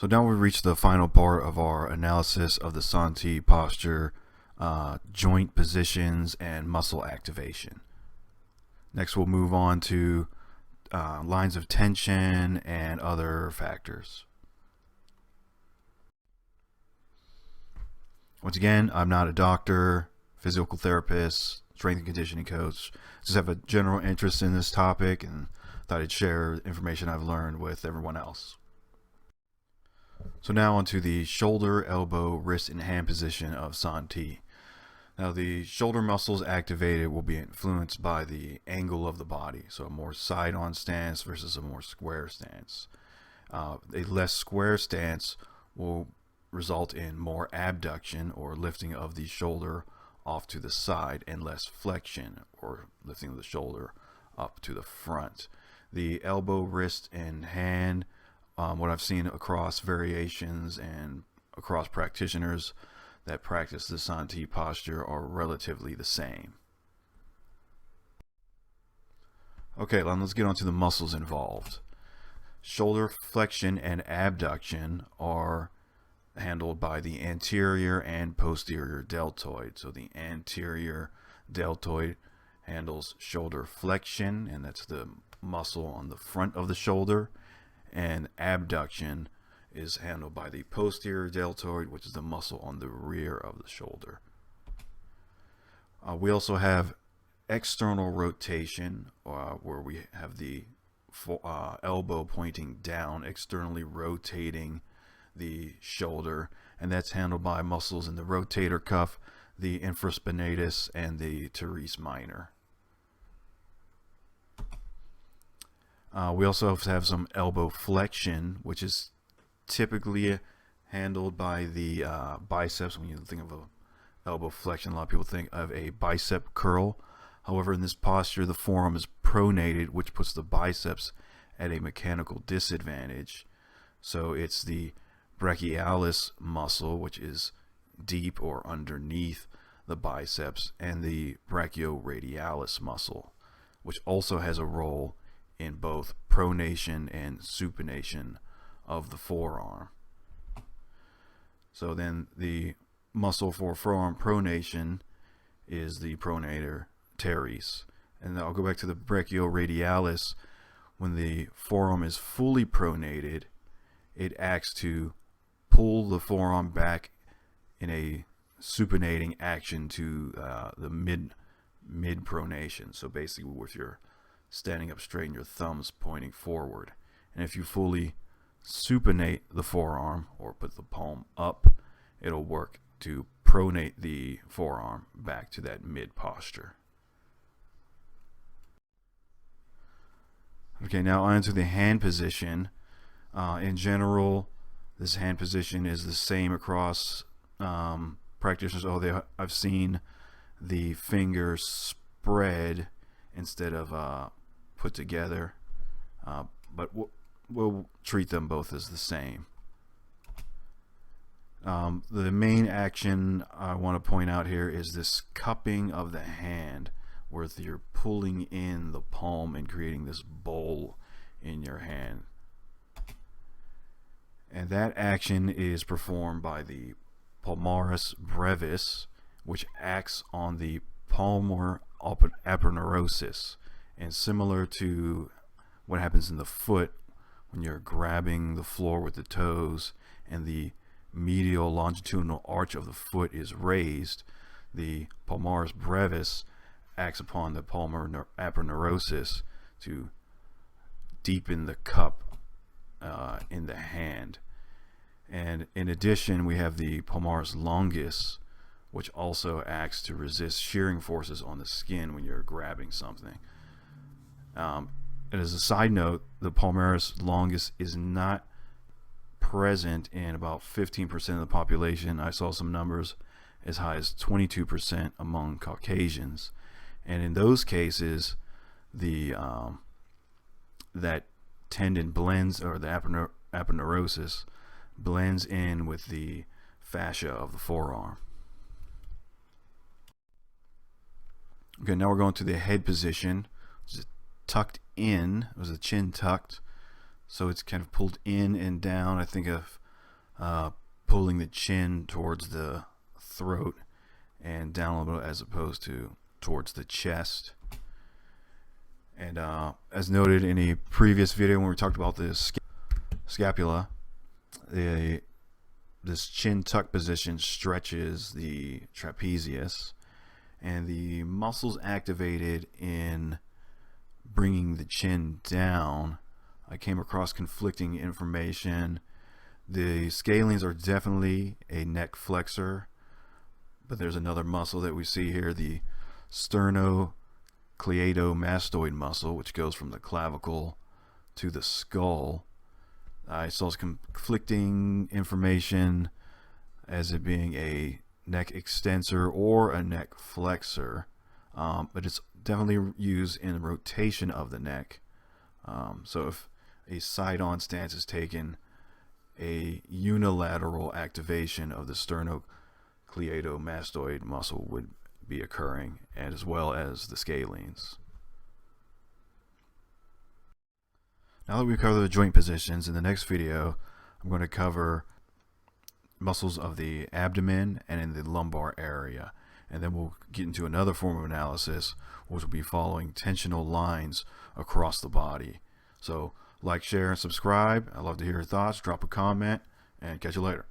So now we've reached the final part of our analysis of the Santi posture, joint positions, and muscle activation. Next we'll move on to lines of tension and other factors. Once again, I'm not a doctor, physical therapist, strength and conditioning coach. Just have a general interest in this topic and thought I'd share information I've learned with everyone else. So now onto the shoulder, elbow, wrist, and hand position of Santi. Now the shoulder muscles activated will be influenced by the angle of the body, so a more side-on stance versus a more square stance. A less square stance will result in more abduction or lifting of the shoulder off to the side and less flexion or lifting of the shoulder up to the front. The elbow, wrist, and hand, what I've seen across variations and across practitioners that practice the Santi posture are relatively the same. Okay, let's get on to the muscles involved. Shoulder flexion and abduction are handled by the anterior and posterior deltoid. So the anterior deltoid handles shoulder flexion, and that's the muscle on the front of the shoulder, and abduction is handled by the posterior deltoid, which is the muscle on the rear of the shoulder. We also have external rotation, where we have the elbow pointing down, externally rotating the shoulder, and that's handled by muscles in the rotator cuff, the infraspinatus, and the teres minor. We also have some elbow flexion, which is typically handled by the biceps. When you think of an elbow flexion, a lot of people think of a bicep curl. However, in this posture, the forearm is pronated, which puts the biceps at a mechanical disadvantage. So it's the brachialis muscle, which is deep or underneath the biceps, and the brachioradialis muscle, which also has a role in both pronation and supination of the forearm. So then the muscle for forearm pronation is the pronator teres. And I'll go back to the brachioradialis. When the forearm is fully pronated, it acts to pull the forearm back in a supinating action to the mid pronation. So basically with your standing up straight and your thumbs pointing forward. And if you fully supinate the forearm or put the palm up, it'll work to pronate the forearm back to that mid posture. Okay, now onto the hand position. In general, this hand position is the same across practitioners. I've seen the fingers spread instead of put together, but we'll treat them both as the same. The main action I want to point out here is this cupping of the hand, where you're pulling in the palm and creating this bowl in your hand. And that action is performed by the palmaris brevis, which acts on the palmar aponeurosis. And similar to what happens in the foot when you're grabbing the floor with the toes and the medial longitudinal arch of the foot is raised, the palmaris brevis acts upon the palmar aponeurosis to deepen the cup in the hand. And in addition, we have the palmaris longus, which also acts to resist shearing forces on the skin when you're grabbing something. And as a side note, the palmaris longus is not present in about 15% of the population. I saw some numbers as high as 22% among Caucasians. And in those cases, the that tendon blends, or the aponeurosis blends in with the fascia of the forearm. Okay, now we're going to the head position. It's tucked in. It was the chin tucked, so it's kind of pulled in and down. I think of pulling the chin towards the throat and down a little bit as opposed to towards the chest. And as noted in a previous video when we talked about the scapula, this chin tuck position stretches the trapezius, and the muscles activated in bringing the chin down, I came across conflicting information. The scalenes are definitely a neck flexor, but there's another muscle that we see here, the sternocleidomastoid muscle, which goes from the clavicle to the skull. I saw conflicting information as it being a neck extensor or a neck flexor, but it's definitely used in rotation of the neck. So if a side-on stance is taken, a unilateral activation of the sternocleidomastoid muscle would be occurring, and as well as the scalenes. Now that we've covered the joint positions, in the next video I'm going to cover muscles of the abdomen and in the lumbar area, and then we'll get into another form of analysis which will be following tensional lines across the body. So like, share, and subscribe. I'd love to hear your thoughts. Drop a comment, and catch you later.